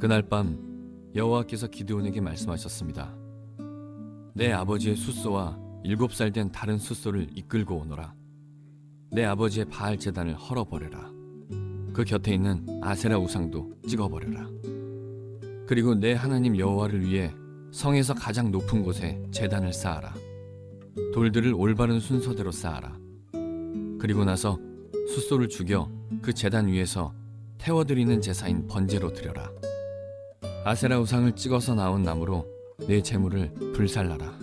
그날 밤 여호와께서 기드온에게 말씀하셨습니다. 내 아버지의 숫소와 7살 된 다른 숫소를 이끌고 오너라. 내 아버지의 바알 제단을 헐어버려라. 그 곁에 있는 아세라 우상도 찍어버려라. 그리고 내 하나님 여호와를 위해 성에서 가장 높은 곳에 제단을 쌓아라. 돌들을 올바른 순서대로 쌓아라. 그리고 나서 숫소를 죽여 그 제단 위에서 태워드리는 제사인 번제로 드려라. 아세라 우상을 찍어서 나온 나무로 내 제물을 불살라라.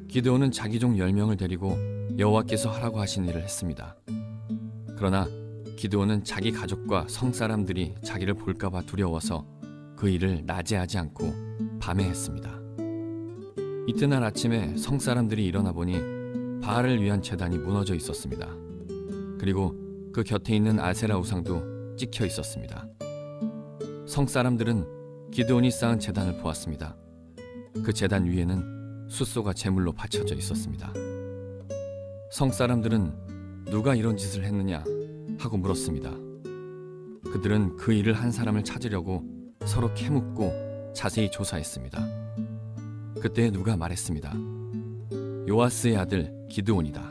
기드온은 자기 종 10명을 데리고 여호와께서 하라고 하신 일을 했습니다. 그러나 기드온은 자기 가족과 성 사람들이 자기를 볼까봐 두려워서 그 일을 낮에 하지 않고 밤에 했습니다. 이튿날 아침에 성 사람들이 일어나 보니 바알을 위한 제단이 무너져 있었습니다. 그리고 그 곁에 있는 아세라 우상도 찍혀 있었습니다. 성 사람들은 기드온이 쌓은 제단을 보았습니다. 그 제단 위에는 숫소가 제물로 바쳐져 있었습니다. 성 사람들은 누가 이런 짓을 했느냐 하고 물었습니다. 그들은 그 일을 한 사람을 찾으려고 서로 캐묻고 자세히 조사했습니다. 그때 누가 말했습니다. 요아스의 아들 기드온이다.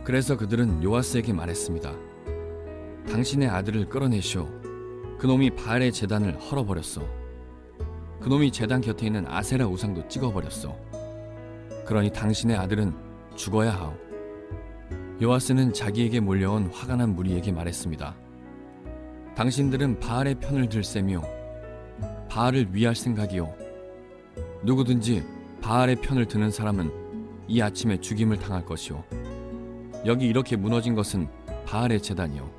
그래서 그들은 요아스에게 말했습니다. 당신의 아들을 끌어내시오. 그놈이 바알의 제단을 헐어버렸소. 그놈이 제단 곁에 있는 아세라 우상도 찍어버렸소. 그러니 당신의 아들은 죽어야 하오. 요아스는 자기에게 몰려온 화가 난 무리에게 말했습니다. 당신들은 바알의 편을 들 셈이요 바알을 위할 생각이요 누구든지 바알의 편을 드는 사람은 이 아침에 죽임을 당할 것이요 여기 이렇게 무너진 것은 바알의 제단이요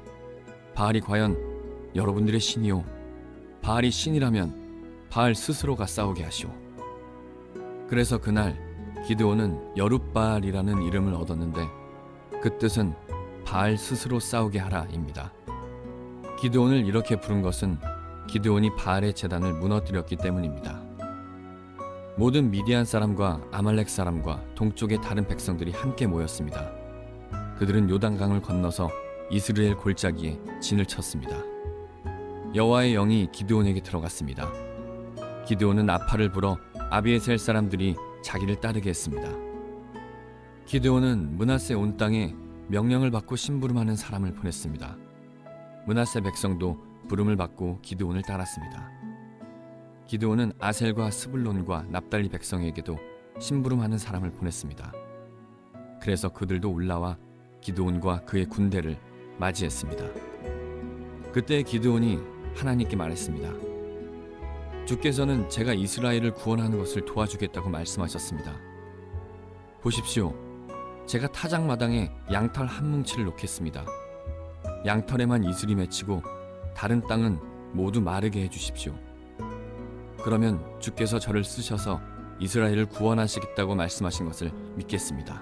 바알이 과연 여러분들의 신이요 바알이 신이라면 바알 스스로가 싸우게 하시오. 그래서 그날 기드온은 여룻바알이라는 이름을 얻었는데 그 뜻은 바알 스스로 싸우게 하라입니다. 기드온을 이렇게 부른 것은 기드온이 바알의 제단을 무너뜨렸기 때문입니다. 모든 미디안 사람과 아말렉 사람과 동쪽의 다른 백성들이 함께 모였습니다. 그들은 요단강을 건너서 이스라엘 골짜기에 진을 쳤습니다. 여호와의 영이 기드온에게 들어갔습니다. 기드온은 나팔을 불어 아비에셀 사람들이 자기를 따르게 했습니다. 기드온은 므낫세 온 땅에 명령을 받고 심부름하는 사람을 보냈습니다. 므낫세 백성도 부름을 받고 기드온을 따랐습니다. 기드온은 아셀과 스불론과 납달리 백성에게도 심부름하는 사람을 보냈습니다. 그래서 그들도 올라와 기드온과 그의 군대를 맞이했습니다. 그때 기드온이 하나님께 말했습니다. 주께서는 제가 이스라엘을 구원하는 것을 도와주겠다고 말씀하셨습니다. 보십시오. 제가 타작마당에 양털 한 뭉치를 놓겠습니다. 양털에만 이슬이 맺히고 다른 땅은 모두 마르게 해주십시오. 그러면 주께서 저를 쓰셔서 이스라엘을 구원하시겠다고 말씀하신 것을 믿겠습니다.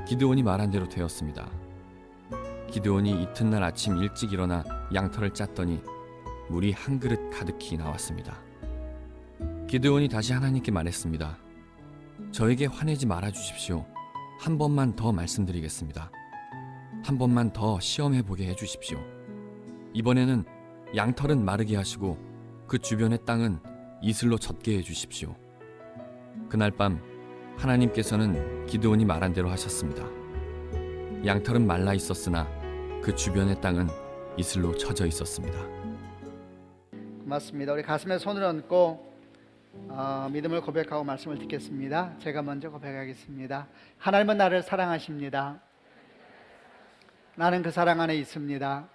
기드온이 말한 대로 되었습니다. 기드온이 이튿날 아침 일찍 일어나 양털을 짰더니 물이 한 그릇 가득히 나왔습니다. 기드온이 다시 하나님께 말했습니다. 저에게 화내지 말아 주십시오. 한 번만 더 말씀드리겠습니다. 한 번만 더 시험해 보게 해주십시오. 이번에는 양털은 마르게 하시고 그 주변의 땅은 이슬로 젖게 해주십시오. 그날 밤 하나님께서는 기드온이 말한 대로 하셨습니다. 양털은 말라 있었으나 그 주변의 땅은 이슬로 젖어 있었습니다. 고맙습니다. 우리 가슴에 손을 얹고 믿음을 고백하고 말씀을 듣겠습니다. 제가 먼저 고백하겠습니다. 하나님은 나를 사랑하십니다. 나는 그 사랑 안에 있습니다.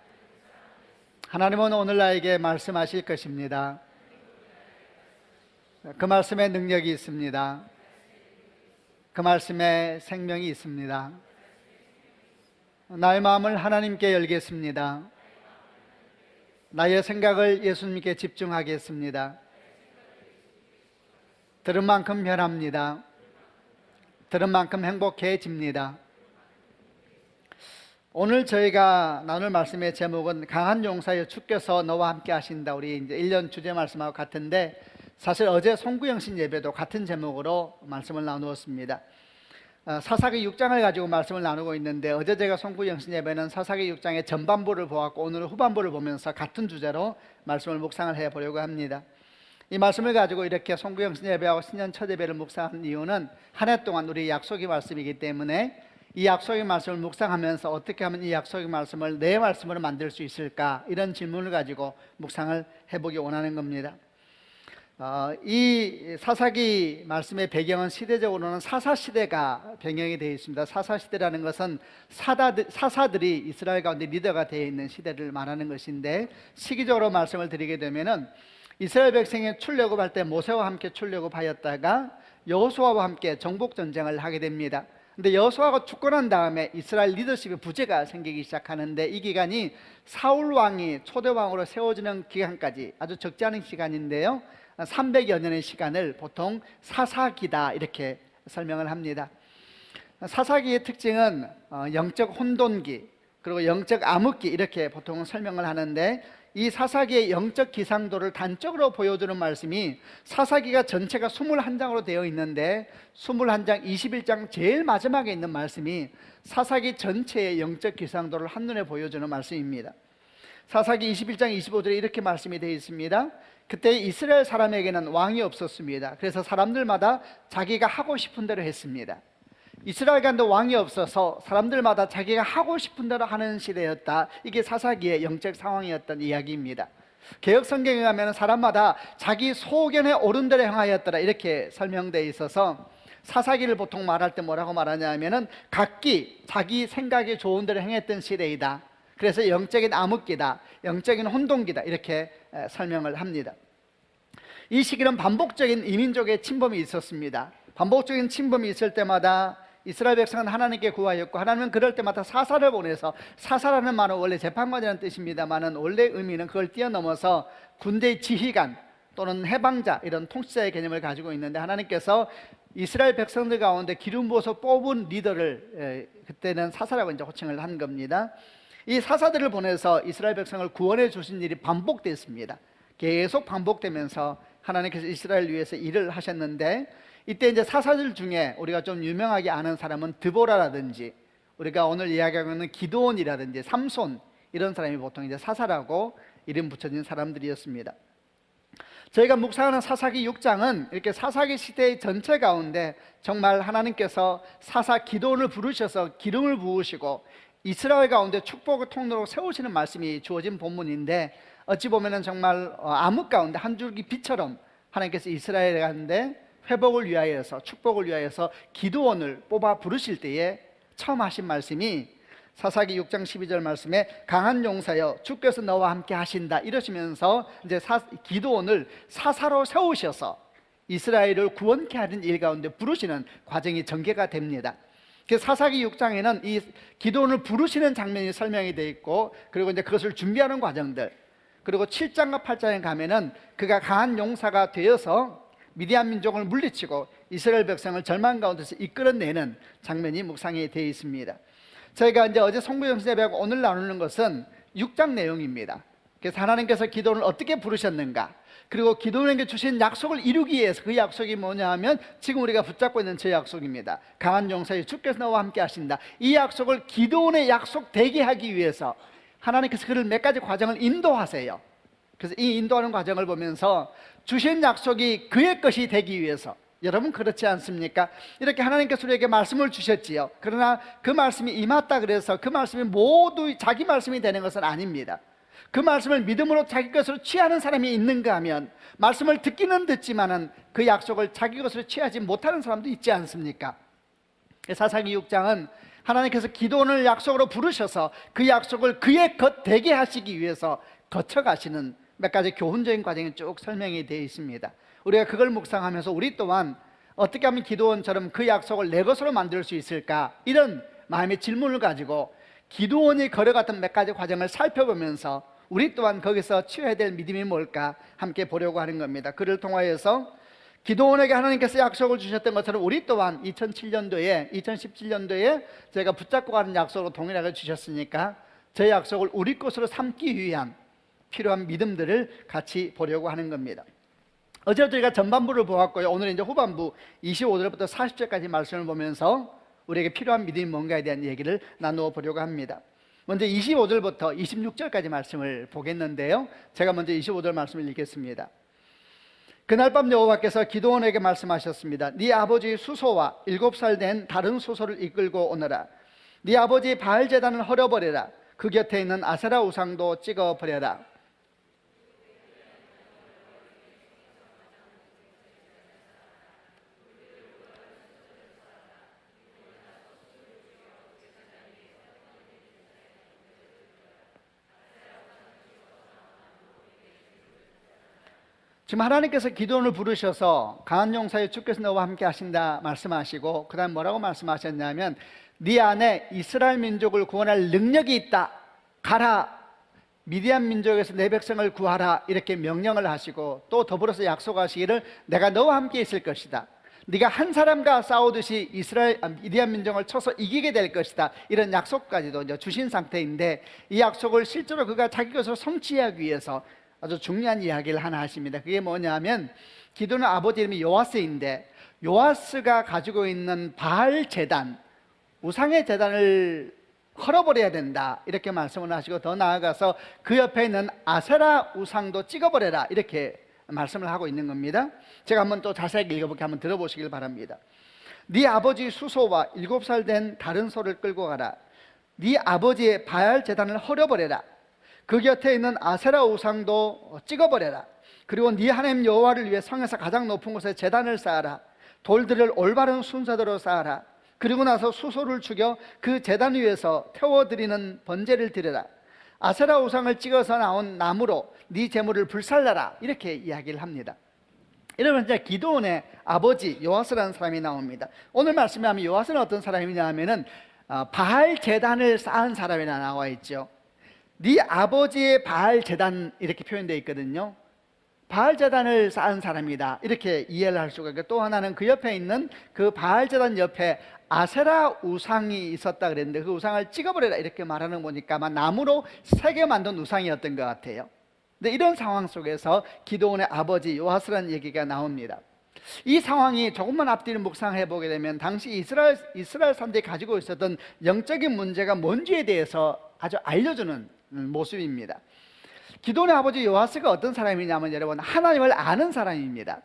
하나님은 오늘 나에게 말씀하실 것입니다. 그 말씀에 능력이 있습니다. 그 말씀에 생명이 있습니다. 나의 마음을 하나님께 열겠습니다. 나의 생각을 예수님께 집중하겠습니다. 들은 만큼 변합니다. 들은 만큼 행복해집니다. 오늘 저희가 나눌 말씀의 제목은 강한 용사여 주께서 너와 함께 하신다. 우리 이제 1년 주제 말씀하고 같은데 사실 어제 송구영신 예배도 같은 제목으로 말씀을 나누었습니다. 사사기 6장을 가지고 말씀을 나누고 있는데, 어제 제가 송구 영신 예배는 사사기 6장의 전반부를 보았고 오늘은 후반부를 보면서 같은 주제로 말씀을 묵상을 해보려고 합니다. 이 말씀을 가지고 이렇게 송구 영신 예배하고 신년 첫 예배를 묵상한 이유는 한 해 동안 우리 약속의 말씀이기 때문에 이 약속의 말씀을 묵상하면서 어떻게 하면 이 약속의 말씀을 내 말씀으로 만들 수 있을까, 이런 질문을 가지고 묵상을 해보기 원하는 겁니다. 이 사사기 말씀의 배경은 시대적으로는 사사시대가 배경이 되어 있습니다. 사사시대라는 것은 사사들이 이스라엘 가운데 리더가 되어 있는 시대를 말하는 것인데, 시기적으로 말씀을 드리게 되면은 이스라엘 백성이 출애굽할 때 모세와 함께 출애굽하였다가 여호수아와 함께 정복전쟁을 하게 됩니다. 근데 여호수아가 죽고 난 다음에 이스라엘 리더십의 부재가 생기기 시작하는데, 이 기간이 사울 왕이 초대 왕으로 세워지는 기간까지 아주 적지 않은 시간인데요, 300여 년의 시간을 보통 사사기다 이렇게 설명을 합니다. 사사기의 특징은 영적 혼돈기, 그리고 영적 암흑기, 이렇게 보통 설명을 하는데, 이 사사기의 영적 기상도를 단적으로 보여주는 말씀이, 사사기가 전체가 21장으로 되어 있는데 21장 21장 제일 마지막에 있는 말씀이 사사기 전체의 영적 기상도를 한눈에 보여주는 말씀입니다. 사사기 21장 25절에 이렇게 말씀이 되어 있습니다. 그때 이스라엘 사람에게는 왕이 없었습니다. 그래서 사람들마다 자기가 하고 싶은 대로 했습니다. 이스라엘 가운데 왕이 없어서 사람들마다 자기가 하고 싶은 대로 하는 시대였다. 이게 사사기의 영적 상황이었던 이야기입니다. 개역 성경에 가면 사람마다 자기 소견에 옳은 대로 행하였더라 이렇게 설명되어 있어서, 사사기를 보통 말할 때 뭐라고 말하냐면은 각기 자기 생각에 좋은 대로 행했던 시대이다. 그래서 영적인 암흑기다, 영적인 혼돈기다, 이렇게 설명을 합니다. 이 시기는 반복적인 이민족의 침범이 있었습니다. 반복적인 침범이 있을 때마다 이스라엘 백성은 하나님께 구하였고, 하나님은 그럴 때마다 사사를 보내서, 사사라는 말은 원래 재판관이라는 뜻입니다만은 원래 의미는 그걸 뛰어넘어서 군대 지휘관 또는 해방자, 이런 통치자의 개념을 가지고 있는데, 하나님께서 이스라엘 백성들 가운데 기름 부어서 뽑은 리더를 그때는 사사라고 이제 호칭을 한 겁니다. 이 사사들을 보내서 이스라엘 백성을 구원해 주신 일이 반복됐습니다. 계속 반복되면서 하나님께서 이스라엘 위해서 일을 하셨는데, 이때 이제 사사들 중에 우리가 좀 유명하게 아는 사람은 드보라라든지, 우리가 오늘 이야기하고 있는 기드온이라든지 삼손, 이런 사람이 보통 이제 사사라고 이름 붙여진 사람들이었습니다. 저희가 묵상하는 사사기 6장은 이렇게 사사기 시대의 전체 가운데 정말 하나님께서 사사 기드온을 부르셔서 기름을 부으시고 이스라엘 가운데 축복의 통로로 세우시는 말씀이 주어진 본문인데, 어찌 보면 정말 암흑 가운데 한 줄기 빛처럼 하나님께서 이스라엘 가운데 회복을 위하여서, 축복을 위하여서 기드온을 뽑아 부르실 때에 처음 하신 말씀이 사사기 6장 12절 말씀에 강한 용사여 주께서 너와 함께 하신다 이러시면서 이제 기드온을 사사로 세우셔서 이스라엘을 구원케 하는 일 가운데 부르시는 과정이 전개가 됩니다. 사사기 6장에는 이 기드온을 부르시는 장면이 설명이 되어 있고, 그리고 이제 그것을 준비하는 과정들, 그리고 7장과 8장에 가면은 그가 강한 용사가 되어서 미디안 민족을 물리치고 이스라엘 백성을 절망 가운데서 이끌어내는 장면이 묵상이 되어 있습니다. 저희가 이제 어제 송구영신 예배하고 오늘 나누는 것은 6장 내용입니다. 그래서 하나님께서 기드온을 어떻게 부르셨는가, 그리고 기드온에게 주신 약속을 이루기 위해서, 그 약속이 뭐냐 하면 지금 우리가 붙잡고 있는 저 약속입니다. 강한 용사여 주께서 너와 함께 하신다. 이 약속을 기드온의 약속 되게 하기 위해서 하나님께서 그를 몇 가지 과정을 인도하세요. 그래서 이 인도하는 과정을 보면서 주신 약속이 그의 것이 되기 위해서, 여러분 그렇지 않습니까? 이렇게 하나님께서 우리에게 말씀을 주셨지요. 그러나 그 말씀이 임했다 그래서 그 말씀이 모두 자기 말씀이 되는 것은 아닙니다. 그 말씀을 믿음으로 자기 것으로 취하는 사람이 있는가 하면, 말씀을 듣기는 듣지만은 그 약속을 자기 것으로 취하지 못하는 사람도 있지 않습니까? 사사기 6장은 하나님께서 기드온을 약속으로 부르셔서 그 약속을 그의 것 되게 하시기 위해서 거쳐가시는 몇 가지 교훈적인 과정이 쭉 설명이 되어 있습니다. 우리가 그걸 묵상하면서 우리 또한 어떻게 하면 기드온처럼 그 약속을 내 것으로 만들 수 있을까, 이런 마음의 질문을 가지고 기드온이 걸어갔던 몇 가지 과정을 살펴보면서 우리 또한 거기서 취해야 될 믿음이 뭘까 함께 보려고 하는 겁니다. 그를 통하여서 기드온에게 하나님께서 약속을 주셨던 것처럼 우리 또한 2017년도에 제가 붙잡고 가는 약속으로 동일하게 주셨으니까 저 약속을 우리 것으로 삼기 위한 필요한 믿음들을 같이 보려고 하는 겁니다. 어제 저희가 전반부를 보았고요. 오늘 이제 후반부 25절부터 40절까지 말씀을 보면서 우리에게 필요한 믿음이 뭔가에 대한 얘기를 나누어 보려고 합니다. 먼저 25절부터 26절까지 말씀을 보겠는데요, 제가 먼저 25절 말씀을 읽겠습니다. 그날 밤 여호와께서 기드온에게 말씀하셨습니다. 네 아버지 수소와 7살 된 다른 수소를 이끌고 오너라. 네 아버지 바알 제단을 헐어버려라. 그 곁에 있는 아세라 우상도 찍어버려라. 지금 하나님께서 기드온을 부르셔서 강한 용사여 주께서 너와 함께 하신다 말씀하시고, 그 다음 뭐라고 말씀하셨냐면 네 안에 이스라엘 민족을 구원할 능력이 있다. 가라, 미디안 민족에서 내 백성을 구하라, 이렇게 명령을 하시고, 또 더불어서 약속하시기를 내가 너와 함께 있을 것이다. 네가 한 사람과 싸우듯이 미디안 민족을 쳐서 이기게 될 것이다. 이런 약속까지도 이제 주신 상태인데, 이 약속을 실제로 그가 자기 것으로 성취하기 위해서 아주 중요한 이야기를 하나 하십니다. 그게 뭐냐면 기드온의 아버지 이름이 요아스인데, 요아스가 가지고 있는 바알 제단, 우상의 제단을 헐어버려야 된다, 이렇게 말씀을 하시고, 더 나아가서 그 옆에 있는 아세라 우상도 찍어버려라, 이렇게 말씀을 하고 있는 겁니다. 제가 한번 또 자세하게 읽어볼게요. 한번 들어보시길 바랍니다. 네 아버지 수소와 7살 된 다른 소를 끌고 가라. 네 아버지의 바알 제단을 헐어버려라. 그 곁에 있는 아세라 우상도 찍어버려라. 그리고 네 하나님 여호와를 위해 성에서 가장 높은 곳에 제단을 쌓아라. 돌들을 올바른 순서대로 쌓아라. 그리고 나서 수소를 죽여 그 제단 위에서 태워드리는 번제를 드려라. 아세라 우상을 찍어서 나온 나무로 네 제물을 불살라라, 이렇게 이야기를 합니다. 이러면 이제 기드온의 아버지 요아스라는 사람이 나옵니다. 오늘 말씀에 하면 요아스는 어떤 사람이냐 하면은 바알 제단을 쌓은 사람이라 나와 있죠. 네 아버지의 바알 제단, 이렇게 표현되어 있거든요. 바알 제단을 쌓은 사람이다, 이렇게 이해를 할 수가 있고, 또 하나는 그 옆에 있는 그 바알 제단 옆에 아세라 우상이 있었다 그랬는데, 그 우상을 찍어버려라, 이렇게 말하는 거 보니까 아마 나무로 새겨 만든 우상이었던 것 같아요. 근데 이런 상황 속에서 기드온의 아버지 요아스라는 얘기가 나옵니다. 이 상황이 조금만 앞뒤를 묵상해 보게 되면 당시 이스라엘 사람들이 가지고 있었던 영적인 문제가 뭔지에 대해서 아주 알려주는 모습입니다. 기드온의 아버지 요아스가 어떤 사람이냐면, 여러분, 하나님을 아는 사람입니다.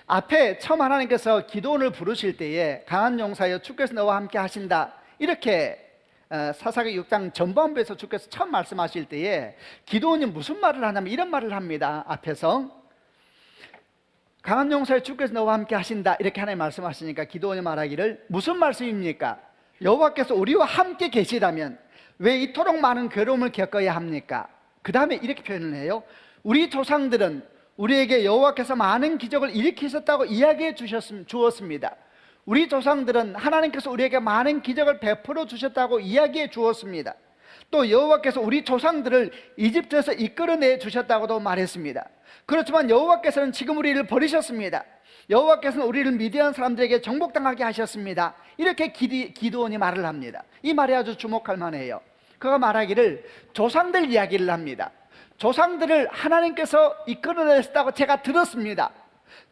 앞에 처음 하나님께서 기드온을 부르실 때에 강한 용사여 주께서 너와 함께 하신다, 이렇게 사사기 6장 전반부에서 주께서 처음 말씀하실 때에 기드온이 무슨 말을 하냐면 이런 말을 합니다. 앞에서 강한 용사여 주께서 너와 함께 하신다, 이렇게 하나님 말씀하시니까 기드온이 말하기를 무슨 말씀입니까? 여호와께서 우리와 함께 계시다면 왜 이토록 많은 괴로움을 겪어야 합니까? 그 다음에 이렇게 표현을 해요. 우리 조상들은 우리에게 여호와께서 많은 기적을 일으키셨다고 이야기해 주었습니다. 우리 조상들은 하나님께서 우리에게 많은 기적을 베풀어 주셨다고 이야기해 주었습니다. 또 여호와께서 우리 조상들을 이집트에서 이끌어내 주셨다고도 말했습니다. 그렇지만 여호와께서는 지금 우리를 버리셨습니다. 여호와께서는 우리를 미디안 사람들에게 정복당하게 하셨습니다. 이렇게 기드온이 말을 합니다. 이 말이 아주 주목할 만해요. 그가 말하기를 조상들 이야기를 합니다. 조상들을 하나님께서 이끌어내셨다고 제가 들었습니다.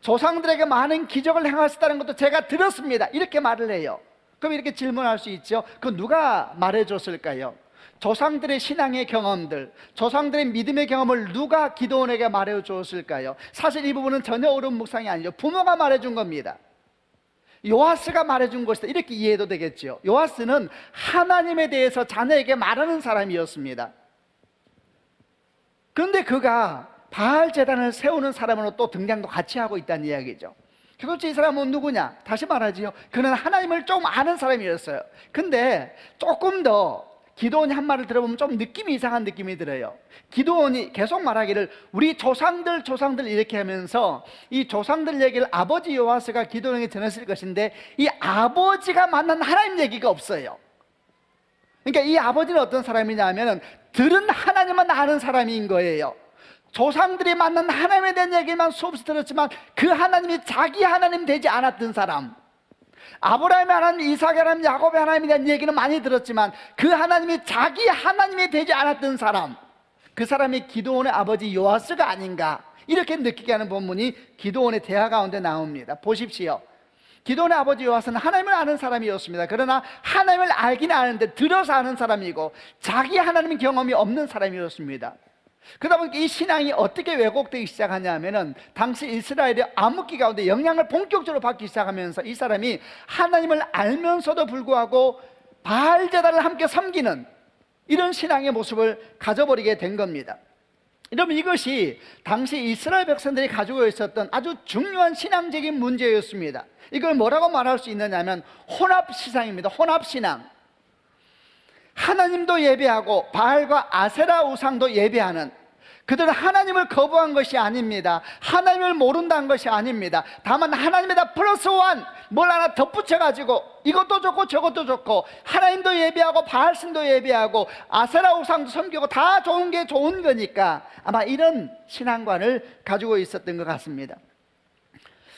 조상들에게 많은 기적을 행하셨다는 것도 제가 들었습니다. 이렇게 말을 해요. 그럼 이렇게 질문할 수 있죠. 그 누가 말해줬을까요? 조상들의 신앙의 경험들, 조상들의 믿음의 경험을 누가 기드온에게 말해줬을까요? 사실 이 부분은 전혀 옳은 묵상이 아니죠. 부모가 말해준 겁니다. 요아스가 말해준 것이다, 이렇게 이해해도 되겠죠. 요아스는 하나님에 대해서 자녀에게 말하는 사람이었습니다. 그런데 그가 바알 제단을 세우는 사람으로 또 등장도 같이 하고 있다는 이야기죠. 도대체 이 사람은 누구냐? 다시 말하지요, 그는 하나님을 좀 아는 사람이었어요. 근데 조금 더 기드온이 한 말을 들어보면 좀 느낌이 이상한 느낌이 들어요. 기드온이 계속 말하기를 우리 조상들 이렇게 하면서 이 조상들 얘기를 아버지 요아스가 기드온에게 전했을 것인데, 이 아버지가 만난 하나님 얘기가 없어요. 그러니까 이 아버지는 어떤 사람이냐 하면 들은 하나님만 아는 사람인 거예요. 조상들이 만난 하나님에 대한 얘기만 수없이 들었지만 그 하나님이 자기 하나님 되지 않았던 사람, 아브라함의 하나님, 이삭의 하나님, 야곱의 하나님에 대한 얘기는 많이 들었지만 그 하나님이 자기 하나님이 되지 않았던 사람, 그 사람이 기드온의 아버지 요아스가 아닌가, 이렇게 느끼게 하는 본문이 기드온의 대화 가운데 나옵니다. 보십시오. 기도원의 아버지 요아스는 하나님을 아는 사람이었습니다. 그러나 하나님을 알기는 아는데 들어서 아는 사람이고 자기 하나님 경험이 없는 사람이었습니다. 그러다 보니까 이 신앙이 어떻게 왜곡되기 시작하냐면은 당시 이스라엘의 암흑기 가운데 영향을 본격적으로 받기 시작하면서 이 사람이 하나님을 알면서도 불구하고 바알 제단을 함께 섬기는 이런 신앙의 모습을 가져버리게 된 겁니다. 여러분, 이것이 당시 이스라엘 백성들이 가지고 있었던 아주 중요한 신앙적인 문제였습니다. 이걸 뭐라고 말할 수 있느냐면 혼합시상입니다. 혼합신앙. 하나님도 예배하고 바알과 아세라 우상도 예배하는, 그들은 하나님을 거부한 것이 아닙니다. 하나님을 모른다는 것이 아닙니다. 다만 하나님에다 플러스 원 뭘 하나 덧붙여가지고 이것도 좋고 저것도 좋고 하나님도 예배하고 바알신도 예배하고 아세라 우상도 섬기고 다 좋은 게 좋은 거니까 아마 이런 신앙관을 가지고 있었던 것 같습니다.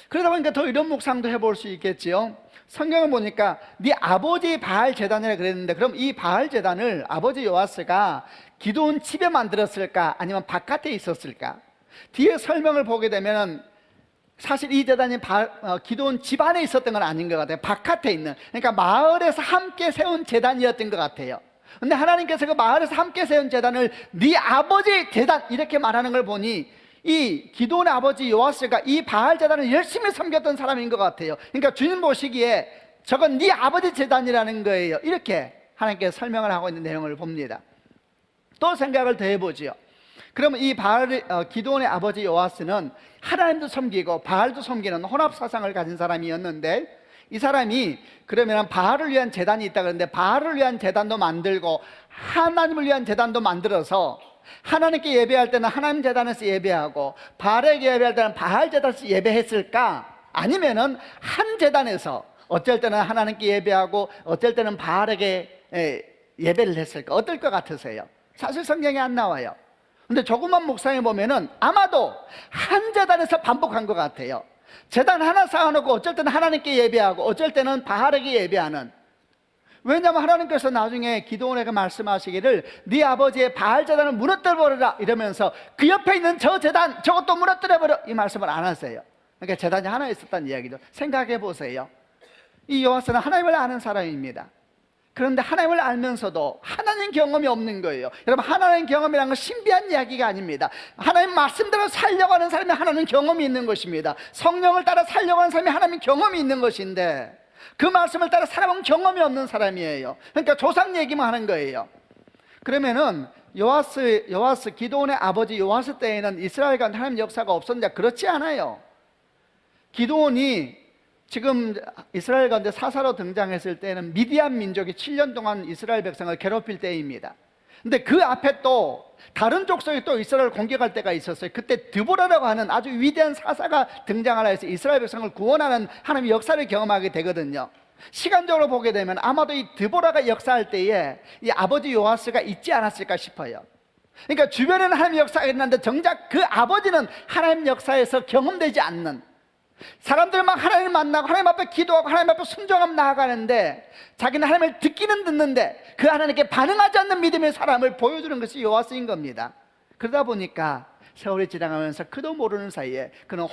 그러다 보니까 더 이런 묵상도 해볼 수 있겠지요. 성경을 보니까 네 아버지 바알 제단이라 그랬는데, 그럼 이 바알 제단을 아버지 요아스가 기도원 집에 만들었을까 아니면 바깥에 있었을까? 뒤에 설명을 보게 되면 사실 이 제단이 기도원 집 안에 있었던 건 아닌 것 같아요. 바깥에 있는, 그러니까 마을에서 함께 세운 제단이었던 것 같아요. 근데 하나님께서 그 마을에서 함께 세운 제단을 네 아버지 제단 이렇게 말하는 걸 보니 이 기도원의 아버지 요아스가 이 바알 제단을 열심히 섬겼던 사람인 것 같아요. 그러니까 주님 보시기에 저건 네 아버지 제단이라는 거예요. 이렇게 하나님께서 설명을 하고 있는 내용을 봅니다. 또 생각을 더 해보지요. 그러면 이 기도원의 아버지 요아스는 하나님도 섬기고 바알도 섬기는 혼합사상을 가진 사람이었는데, 이 사람이 그러면 바알을 위한 제단이 있다 그러는데 바알을 위한 제단도 만들고 하나님을 위한 제단도 만들어서 하나님께 예배할 때는 하나님 제단에서 예배하고 바알에게 예배할 때는 바알 제단에서 예배했을까? 아니면은 한 제단에서 어쩔 때는 하나님께 예배하고 어쩔 때는 바알에게 예배를 했을까? 어떨 것 같으세요? 사실 성경에 안 나와요. 근데 조금만 묵상해 보면은 아마도 한 제단에서 반복한 것 같아요. 제단 하나 쌓아놓고 어쩔 때는 하나님께 예배하고 어쩔 때는 바알에게 예배하는. 왜냐하면 하나님께서 나중에 기도원에게 말씀하시기를 네 아버지의 바알 제단을 무너뜨려버려라 이러면서 그 옆에 있는 저 제단 저것도 무너뜨려버려 이 말씀을 안 하세요. 그러니까 제단이 하나 있었다는 이야기죠. 생각해 보세요. 이 요아스는 하나님을 아는 사람입니다. 그런데 하나님을 알면서도 하나님 경험이 없는 거예요. 여러분, 하나님 경험이라는 건 신비한 이야기가 아닙니다. 하나님 말씀대로 살려고 하는 사람이 하나님 경험이 있는 것입니다. 성령을 따라 살려고 하는 사람이 하나님 경험이 있는 것인데 그 말씀을 따라 살아본 경험이 없는 사람이에요. 그러니까 조상 얘기만 하는 거예요. 그러면은 요아스 기도원의 아버지 요아스 때에는 이스라엘 가운데 하나님 역사가 없었는데 그렇지 않아요. 기도원이 지금 이스라엘 가운데 사사로 등장했을 때는 미디안 민족이 7년 동안 이스라엘 백성을 괴롭힐 때입니다. 근데 그 앞에 또 다른 족속이 또 이스라엘을 공격할 때가 있었어요. 그때 드보라라고 하는 아주 위대한 사사가 등장하라 해서 이스라엘 백성을 구원하는 하나님의 역사를 경험하게 되거든요. 시간적으로 보게 되면 아마도 이 드보라가 역사할 때에 이 아버지 요아스가 있지 않았을까 싶어요. 그러니까 주변에는 하나님의 역사가 있는데 정작 그 아버지는 하나님 역사에서 경험되지 않는, 사람들은 막 하나님을 만나고 하나님 앞에 기도하고 하나님 앞에 순종하며 나아가는데 자기는 하나님을 듣기는 듣는데 그 하나님께 반응하지 않는 믿음의 사람을 보여주는 것이 요아스인 겁니다. 그러다 보니까 세월이 지나가면서 그도 모르는 사이에 그는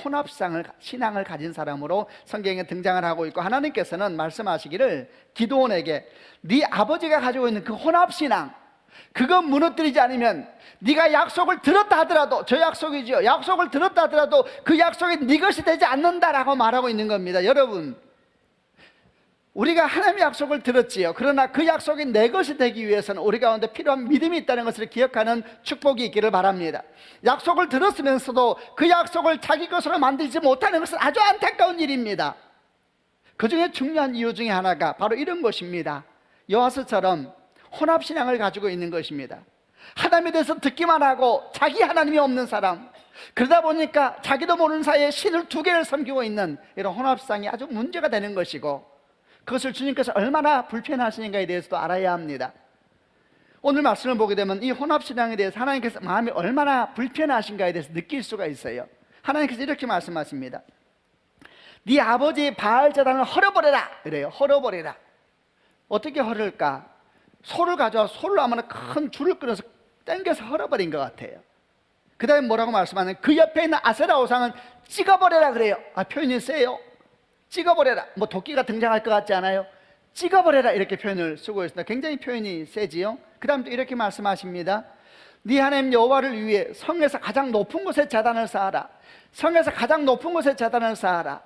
신앙을 가진 사람으로 성경에 등장을 하고 있고, 하나님께서는 말씀하시기를 기도원에게 네 아버지가 가지고 있는 그 혼합신앙 그거 무너뜨리지 않으면 네가 약속을 들었다 하더라도, 저 약속이죠, 약속을 들었다 하더라도 그 약속이 네 것이 되지 않는다라고 말하고 있는 겁니다. 여러분, 우리가 하나님의 약속을 들었지요. 그러나 그 약속이 내 것이 되기 위해서는 우리 가운데 필요한 믿음이 있다는 것을 기억하는 축복이 있기를 바랍니다. 약속을 들었으면서도 그 약속을 자기 것으로 만들지 못하는 것은 아주 안타까운 일입니다. 그 중에 중요한 이유 중에 하나가 바로 이런 것입니다. 요아스처럼 혼합신앙을 가지고 있는 것입니다. 하나님에 대해서 듣기만 하고 자기 하나님이 없는 사람, 그러다 보니까 자기도 모르는 사이에 신을 두 개를 섬기고 있는 이런 혼합신앙이 아주 문제가 되는 것이고, 그것을 주님께서 얼마나 불편하시는가에 대해서도 알아야 합니다. 오늘 말씀을 보게 되면 이 혼합신앙에 대해서 하나님께서 마음이 얼마나 불편하신가에 대해서 느낄 수가 있어요. 하나님께서 이렇게 말씀하십니다. 네 아버지 바알 제단을 헐어버려라 그래요. 헐어버려라. 어떻게 헐을까? 소를 가져와 소를 아마 큰 줄을 끊어서 당겨서 헐어버린 것 같아요. 그 다음에 뭐라고 말씀하냐면 그 옆에 있는 아세라 우상은 찍어버려라 그래요. 표현이 세요. 찍어버려라. 뭐 도끼가 등장할 것 같지 않아요? 찍어버려라 이렇게 표현을 쓰고 있습니다. 굉장히 표현이 세지요. 그 다음 또 이렇게 말씀하십니다. 네 하나님 여호와를 위해 성에서 가장 높은 곳에 제단을 쌓아라. 성에서 가장 높은 곳에 제단을 쌓아라.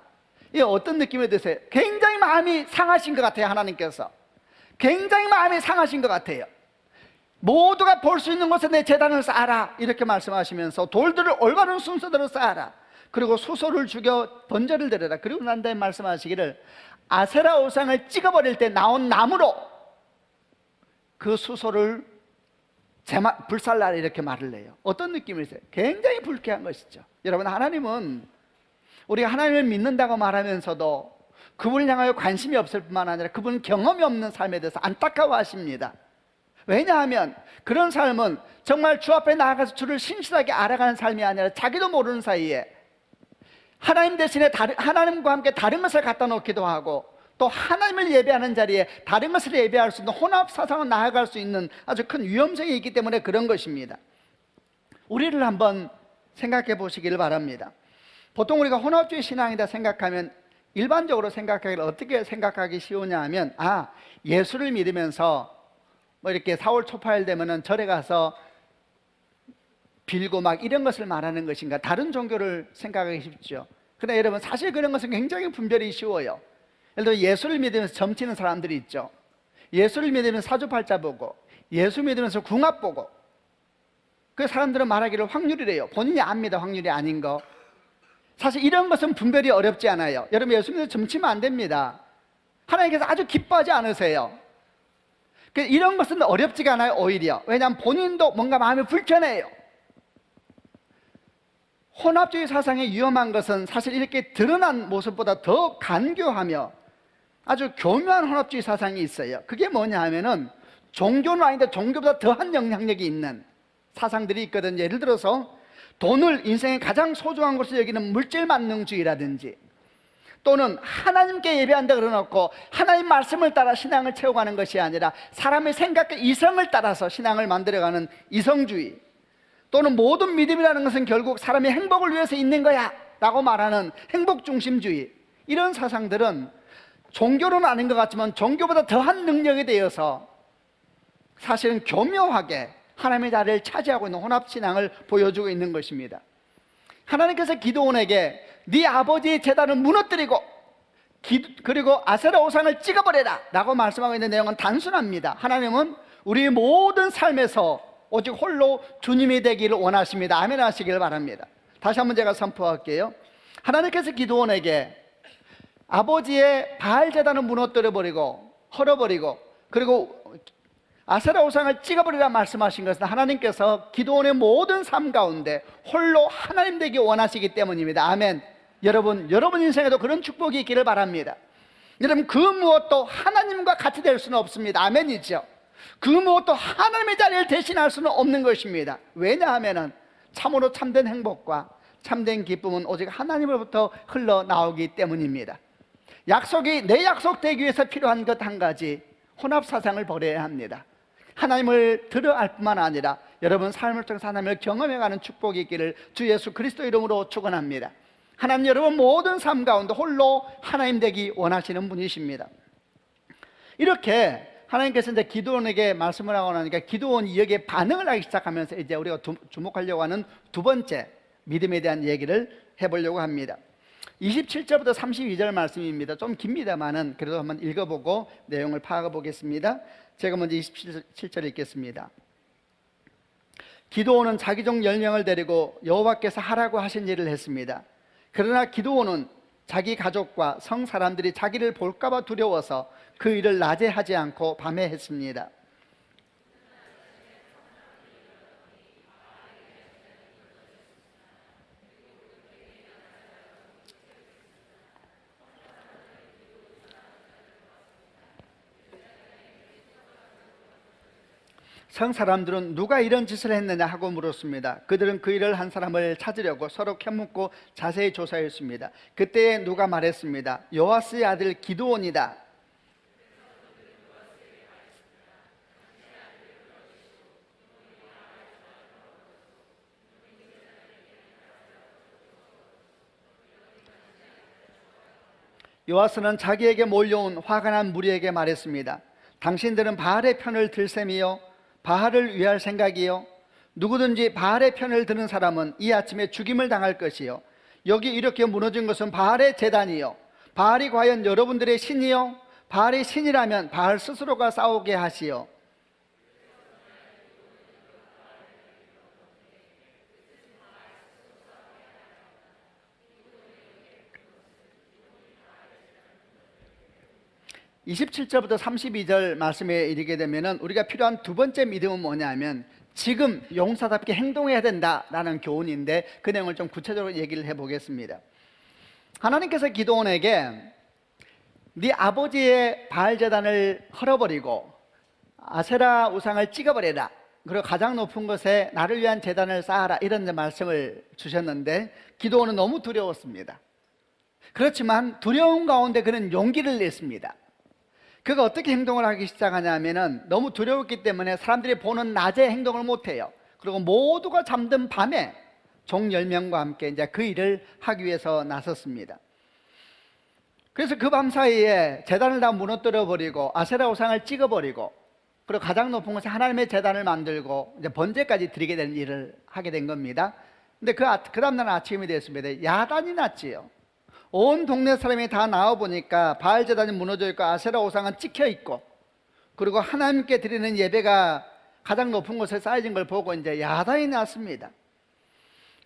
이게 어떤 느낌이 드세요? 굉장히 마음이 상하신 것 같아요. 하나님께서 굉장히 마음이 상하신 것 같아요. 모두가 볼 수 있는 곳에 내 제단을 쌓아라 이렇게 말씀하시면서 돌들을 올바른 순서대로 쌓아라. 그리고 수소를 죽여 번제를 드려라. 그리고 난 다음에 말씀하시기를 아세라 우상을 찍어버릴 때 나온 나무로 그 수소를 불살라라 이렇게 말을 해요. 어떤 느낌이세요? 굉장히 불쾌한 것이죠. 여러분, 하나님은 우리가 하나님을 믿는다고 말하면서도 그분을 향하여 관심이 없을 뿐만 아니라 그분은 경험이 없는 삶에 대해서 안타까워하십니다. 왜냐하면 그런 삶은 정말 주 앞에 나아가서 주를 신실하게 알아가는 삶이 아니라 자기도 모르는 사이에 하나님 대신에 하나님과 함께 다른 것을 갖다 놓기도 하고 또 하나님을 예배하는 자리에 다른 것을 예배할 수 있는 혼합 사상으로 나아갈 수 있는 아주 큰 위험성이 있기 때문에 그런 것입니다. 우리를 한번 생각해 보시길 바랍니다. 보통 우리가 혼합주의 신앙이다 생각하면 일반적으로 생각하기를 어떻게 생각하기 쉬우냐 하면 예수를 믿으면서 뭐 이렇게 4월 초파일 되면은 절에 가서 빌고 막 이런 것을 말하는 것인가, 다른 종교를 생각하기 쉽죠. 그러나 여러분, 사실 그런 것은 굉장히 분별이 쉬워요. 예를 들어 예수를 믿으면서 점치는 사람들이 있죠. 예수를 믿으면서 사주팔자 보고 예수 믿으면서 궁합 보고 그 사람들은 말하기를 확률이래요. 본인이 압니다. 확률이 아닌 거. 사실 이런 것은 분별이 어렵지 않아요. 여러분, 예수 믿으면서 점치면 안 됩니다. 하나님께서 아주 기뻐하지 않으세요. 이런 것은 어렵지가 않아요. 오히려 왜냐하면 본인도 뭔가 마음이 불편해요. 혼합주의 사상의 위험한 것은 사실 이렇게 드러난 모습보다 더 간교하며 아주 교묘한 혼합주의 사상이 있어요. 그게 뭐냐 하면은 종교는 아닌데 종교보다 더한 영향력이 있는 사상들이 있거든요. 예를 들어서 돈을 인생의 가장 소중한 것으로 여기는 물질만능주의라든지, 또는 하나님께 예배한다 그러놓고 하나님 말씀을 따라 신앙을 채워가는 것이 아니라 사람의 생각과 이성을 따라서 신앙을 만들어가는 이성주의, 또는 모든 믿음이라는 것은 결국 사람의 행복을 위해서 있는 거야 라고 말하는 행복중심주의, 이런 사상들은 종교는 아닌 것 같지만 종교보다 더한 능력에 대해서 사실은 교묘하게 하나님의 자리를 차지하고 있는 혼합신앙을 보여주고 있는 것입니다. 하나님께서 기드온에게 네 아버지의 제단을 무너뜨리고 그리고 아세라 우상을 찍어버려라 라고 말씀하고 있는 내용은 단순합니다. 하나님은 우리의 모든 삶에서 오직 홀로 주님이 되기를 원하십니다. 아멘 하시길 바랍니다. 다시 한번 제가 선포할게요. 하나님께서 기드온에게 아버지의 바알 제단을 무너뜨려버리고 헐어버리고 그리고 아세라 우상을 찍어버리라 말씀하신 것은 하나님께서 기드온의 모든 삶 가운데 홀로 하나님 되기 원하시기 때문입니다. 아멘. 여러분 인생에도 그런 축복이 있기를 바랍니다. 여러분, 그 무엇도 하나님과 같이 될 수는 없습니다. 아멘이죠. 그 무엇도 하나님의 자리를 대신할 수는 없는 것입니다. 왜냐하면 참으로 참된 행복과 참된 기쁨은 오직 하나님으로부터 흘러나오기 때문입니다. 약속이 내 약속 되기 위해서 필요한 것 한 가지, 혼합사상을 버려야 합니다. 하나님을 들어 알 뿐만 아니라 여러분 삶을 통해서 하나님을 경험해가는 축복이 있기를 주 예수 그리스도 이름으로 축원합니다. 하나님, 여러분 모든 삶 가운데 홀로 하나님 되기 원하시는 분이십니다. 이렇게 하나님께서 이제 기드온에게 말씀을 하고 나니까 기드온이 여기에 반응을 하기 시작하면서 이제 우리가 주목하려고 하는 두 번째 믿음에 대한 얘기를 해보려고 합니다. 27절부터 32절 말씀입니다. 좀 깁니다만은 그래도 한번 읽어보고 내용을 파악해 보겠습니다. 제가 먼저 27절 읽겠습니다. 기드온은 자기 종 10명을 데리고 여호와께서 하라고 하신 일을 했습니다. 그러나 기드온은 자기 가족과 성 사람들이 자기를 볼까 봐 두려워서 그 일을 낮에 하지 않고 밤에 했습니다. 성 사람들은 누가 이런 짓을 했느냐 하고 물었습니다. 그들은 그 일을 한 사람을 찾으려고 서로 캐묻고 자세히 조사했습니다. 그때 누가 말했습니다. 요아스의 아들 기드온이다. 요아스는 자기에게 몰려온 화가 난 무리에게 말했습니다. 당신들은 바알의 편을 들 셈이요, 바알을 위할 생각이요. 누구든지 바알의 편을 드는 사람은 이 아침에 죽임을 당할 것이요. 여기 이렇게 무너진 것은 바알의 제단이요, 바알이 과연 여러분들의 신이요? 바알이 신이라면 바알 스스로가 싸우게 하시오. (27절부터 32절) 말씀에 이르게 되면 우리가 필요한 두 번째 믿음은 뭐냐면 지금 용사답게 행동해야 된다라는 교훈인데, 그 내용을 좀 구체적으로 얘기를 해보겠습니다. 하나님께서 기드온에게 네 아버지의 바알 제단을 헐어버리고 아세라 우상을 찍어버려라, 그리고 가장 높은 곳에 나를 위한 제단을 쌓아라, 이런 말씀을 주셨는데 기드온은 너무 두려웠습니다. 그렇지만 두려움 가운데 그는 용기를 냈습니다. 그가 어떻게 행동을 하기 시작하냐면은 너무 두려웠기 때문에 사람들이 보는 낮에 행동을 못해요. 그리고 모두가 잠든 밤에 종 10명과 함께 이제 그 일을 하기 위해서 나섰습니다. 그래서 그 밤 사이에 제단을 다 무너뜨려 버리고 아세라 우상을 찍어버리고, 그리고 가장 높은 곳에 하나님의 제단을 만들고 이제 번제까지 드리게 되는 일을 하게 된 겁니다. 근데 그 다음날 아침이 됐습니다. 야단이 났지요. 온 동네 사람이 다 나와보니까 바알 제단이 무너져 있고 아세라 우상은 찍혀 있고, 그리고 하나님께 드리는 예배가 가장 높은 곳에 쌓여진 걸 보고 이제 야단이 났습니다.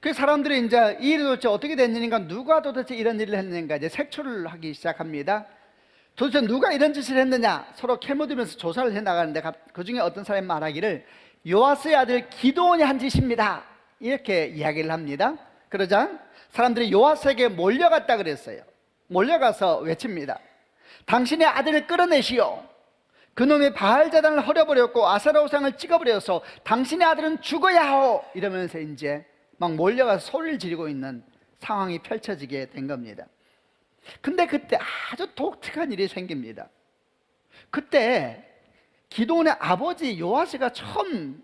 그 사람들이 이제 이 일이 도대체 어떻게 된 일인가, 누가 도대체 이런 일을 했는가 이제 색출을 하기 시작합니다. 도대체 누가 이런 짓을 했느냐 서로 캐묻으면서 조사를 해 나가는데, 그 중에 어떤 사람이 말하기를 요아스의 아들 기드온이 한 짓입니다, 이렇게 이야기를 합니다. 그러자 사람들이 요아스에게 몰려갔다 그랬어요. 몰려가서 외칩니다. 당신의 아들을 끌어내시오. 그놈의 바알 제단을 헐어버렸고 아세라 우상을 찍어버려서 당신의 아들은 죽어야 하오. 이러면서 이제 막 몰려가서 소리를 지르고 있는 상황이 펼쳐지게 된 겁니다. 근데 그때 아주 독특한 일이 생깁니다. 그때 기드온의 아버지 요아스가 처음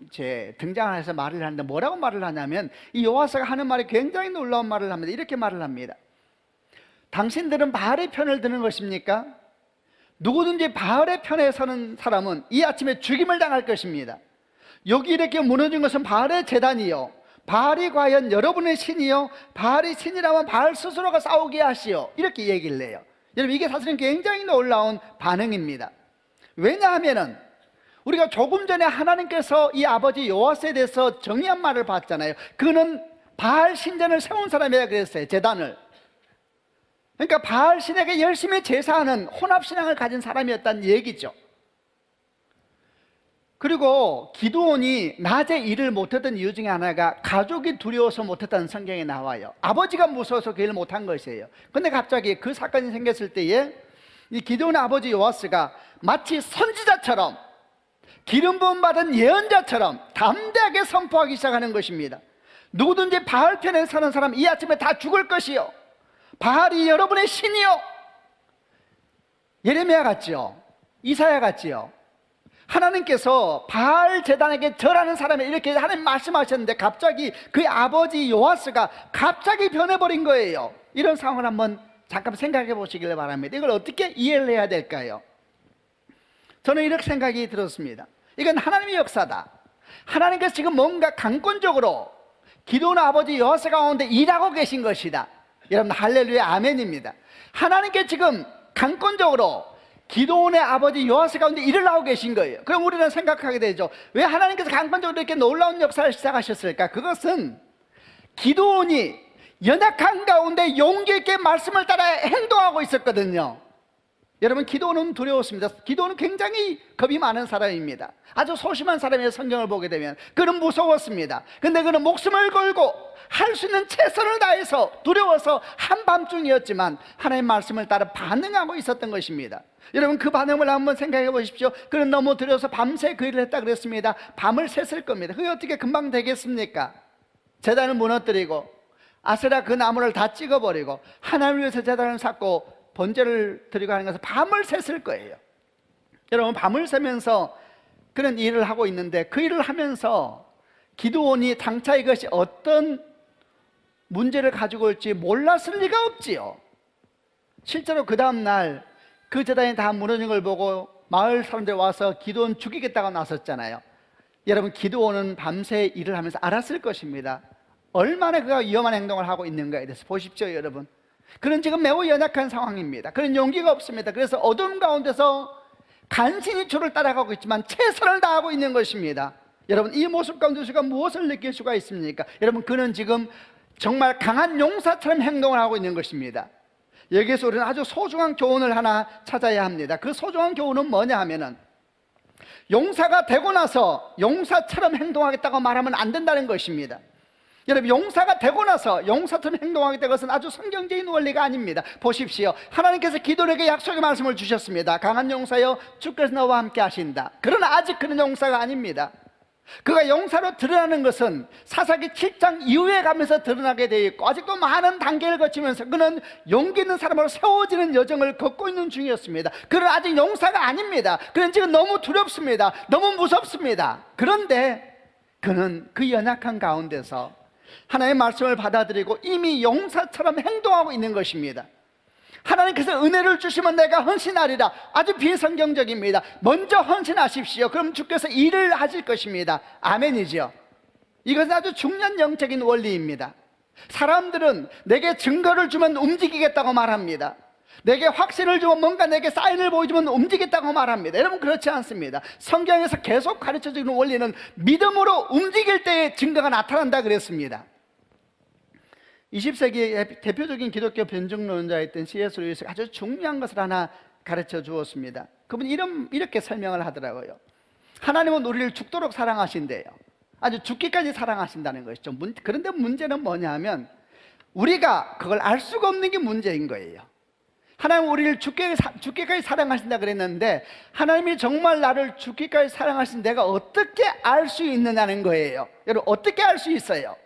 등장해서 말을 하는데 뭐라고 말을 하냐면, 이 요아스가 하는 말이 굉장히 놀라운 말을 합니다. 이렇게 말을 합니다. 당신들은 바알의 편을 드는 것입니까? 누구든지 바알의 편에 서는 사람은 이 아침에 죽임을 당할 것입니다. 여기 이렇게 무너진 것은 바알의 제단이요, 바알이 과연 여러분의 신이요, 바알이 신이라면 바알 스스로가 싸우게 하시오, 이렇게 얘기를 해요. 여러분, 이게 사실은 굉장히 놀라운 반응입니다. 왜냐하면은 우리가 조금 전에 하나님께서 이 아버지 요아스에 대해서 정의한 말을 봤잖아요. 그는 바알 신전을 세운 사람이라 그랬어요, 제단을. 그러니까 바알 신에게 열심히 제사하는 혼합신앙을 가진 사람이었다는 얘기죠. 그리고 기드온이 낮에 일을 못했던 이유 중에 하나가 가족이 두려워서 못했다는 성경에 나와요. 아버지가 무서워서 그 일을 못한 것이에요. 근데 갑자기 그 사건이 생겼을 때에 이 기드온의 아버지 요아스가 마치 선지자처럼, 기름 부음 받은 예언자처럼 담대하게 선포하기 시작하는 것입니다. 누구든지 바알 편에 서는 사람 이 아침에 다 죽을 것이요, 바알이 여러분의 신이요. 예레미야 같지요, 이사야 같지요. 하나님께서 바알 제단에게 절하는 사람이 이렇게 하나님 말씀하셨는데 갑자기 그 아버지 요아스가 갑자기 변해버린 거예요. 이런 상황을 한번 잠깐 생각해 보시길 바랍니다. 이걸 어떻게 이해를 해야 될까요? 저는 이렇게 생각이 들었습니다. 이건 하나님의 역사다. 하나님께서 지금 뭔가 강권적으로 기드온 아버지 요아스 가운데 일하고 계신 것이다. 여러분, 할렐루야, 아멘입니다. 하나님께 지금 강권적으로 기드온의 아버지 요아스 가운데 일을 하고 계신 거예요. 그럼 우리는 생각하게 되죠. 왜 하나님께서 강권적으로 이렇게 놀라운 역사를 시작하셨을까? 그것은 기드온이 연약한 가운데 용기 있게 말씀을 따라 행동하고 있었거든요. 여러분, 기드온은 두려웠습니다. 기드온은 굉장히 겁이 많은 사람입니다. 아주 소심한 사람의 성경을 보게 되면 그는 무서웠습니다. 근데 그는 목숨을 걸고 할 수 있는 최선을 다해서 두려워서 한밤중이었지만 하나님의 말씀을 따라 반응하고 있었던 것입니다. 여러분, 그 반응을 한번 생각해 보십시오. 그는 너무 두려워서 밤새 그 일을 했다 그랬습니다. 밤을 샜을 겁니다. 그게 어떻게 금방 되겠습니까? 제단을 무너뜨리고 아세라 그 나무를 다 찍어버리고 하나님을 위해서 제단을 쌓고 번제를 드리고 하는 것은 밤을 샜을 거예요. 여러분, 밤을 새면서 그런 일을 하고 있는데 그 일을 하면서 기드온이 장차 이것이 어떤 문제를 가지고 올지 몰랐을 리가 없지요. 실제로 그 다음날 그 제단이 다 무너진 걸 보고 마을 사람들이 와서 기드온 죽이겠다고 나섰잖아요. 여러분, 기드온은 밤새 일을 하면서 알았을 것입니다. 얼마나 그가 위험한 행동을 하고 있는가에 대해서. 보십시오, 여러분. 그는 지금 매우 연약한 상황입니다. 그는 용기가 없습니다. 그래서 어둠 가운데서 간신히 주를 따라가고 있지만 최선을 다하고 있는 것입니다. 여러분, 이 모습 가운데 우리가 무엇을 느낄 수가 있습니까? 여러분, 그는 지금 정말 강한 용사처럼 행동을 하고 있는 것입니다. 여기에서 우리는 아주 소중한 교훈을 하나 찾아야 합니다. 그 소중한 교훈은 뭐냐 하면은, 용사가 되고 나서 용사처럼 행동하겠다고 말하면 안 된다는 것입니다. 여러분, 용사가 되고 나서 용사처럼 행동하겠다는 것은 아주 성경적인 원리가 아닙니다. 보십시오. 하나님께서 기도에게 약속의 말씀을 주셨습니다. 강한 용사여, 주께서 너와 함께 하신다. 그러나 아직 그는 용사가 아닙니다. 그가 용사로 드러나는 것은 사사기 7장 이후에 가면서 드러나게 되어 있고, 아직도 많은 단계를 거치면서 그는 용기 있는 사람으로 세워지는 여정을 걷고 있는 중이었습니다. 그는 아직 용사가 아닙니다. 그는 지금 너무 두렵습니다. 너무 무섭습니다. 그런데 그는 그 연약한 가운데서 하나님의 말씀을 받아들이고 이미 용사처럼 행동하고 있는 것입니다. 하나님께서 은혜를 주시면 내가 헌신하리라. 아주 비성경적입니다. 먼저 헌신하십시오. 그럼 주께서 일을 하실 것입니다. 아멘이죠. 이것은 아주 중요한 영적인 원리입니다. 사람들은 내게 증거를 주면 움직이겠다고 말합니다. 내게 확신을 주면, 뭔가 내게 사인을 보여주면 움직이겠다고 말합니다. 여러분, 그렇지 않습니다. 성경에서 계속 가르쳐주는 원리는 믿음으로 움직일 때의 증거가 나타난다 그랬습니다. 20세기의 대표적인 기독교 변증론자였던 C.S. 루이스가 아주 중요한 것을 하나 가르쳐 주었습니다. 그분이 이렇게 설명을 하더라고요. 하나님은 우리를 죽도록 사랑하신대요. 아주 죽기까지 사랑하신다는 것이죠. 그런데 문제는 뭐냐 하면, 우리가 그걸 알 수가 없는 게 문제인 거예요. 하나님은 우리를 죽기까지 사랑하신다 그랬는데, 하나님이 정말 나를 죽기까지 사랑하신 내가 어떻게 알 수 있느냐는 거예요. 여러분, 어떻게 알 수 있어요?